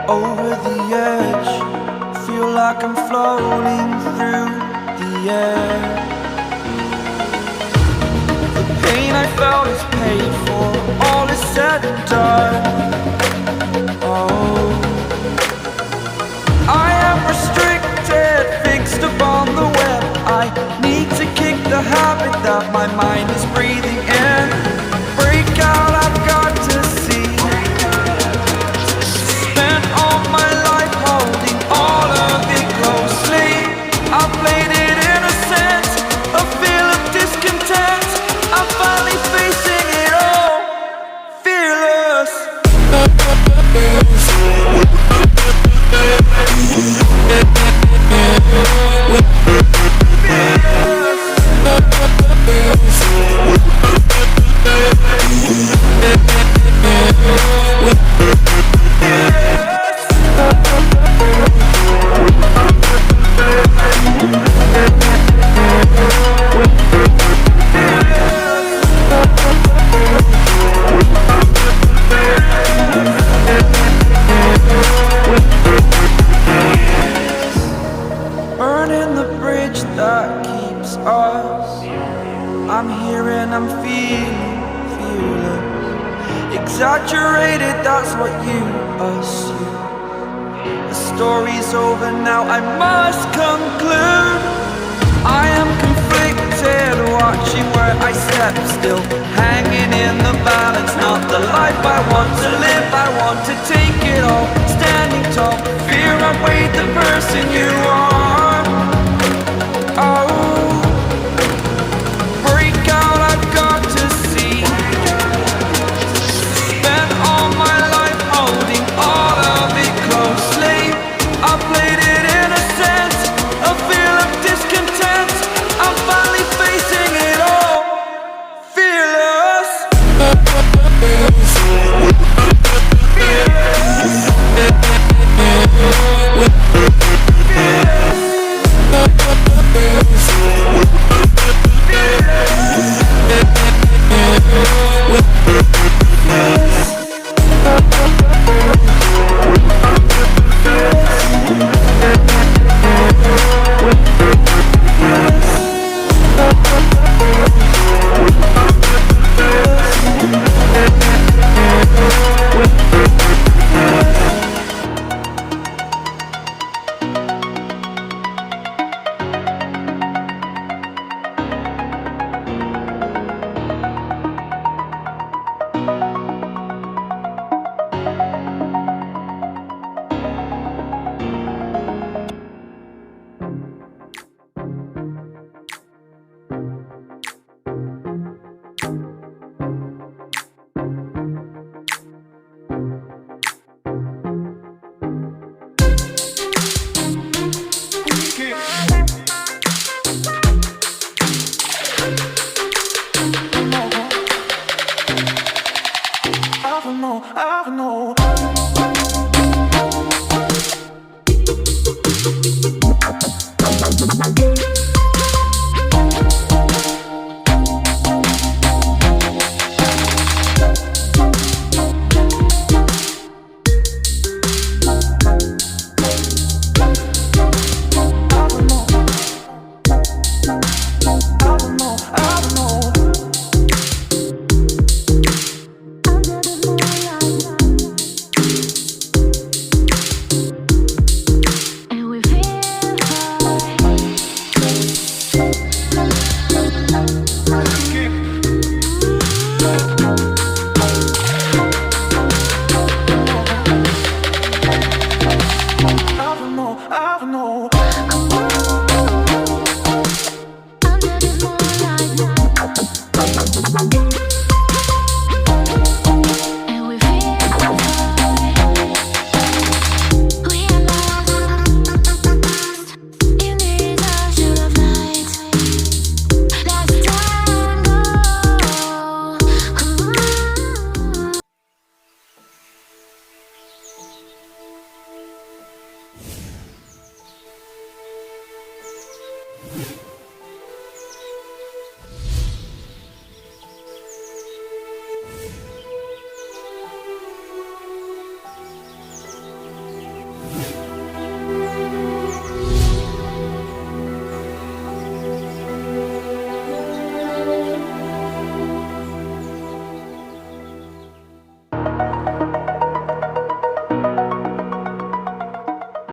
Over the edge, feel like I'm floating through the air. The pain I felt is paid for, all is said and done. Oh, I am restricted, fixed upon the web. I need to kick the habit that my mind is breathing in. Break out, I've got to see. Spent all my life holding all of it closely. I played it innocent, a feel of discontent. I'm finally facing it all, fearless. Burning the bridge that keeps us. I'm here and I'm feeling fearless. Exaggerated, that's what you assume. The story's over now, I must conclude. I am conflicted, watching where I step still, hanging in the balance. Not the life I want to live, I want to take it all. Standing tall, fear I weighed the person you are. Oh, break out, I've got to see. Spent all my life holding all of it closely. I played it innocent, a feel of discontent. I'm finally facing it all, fearless. I know.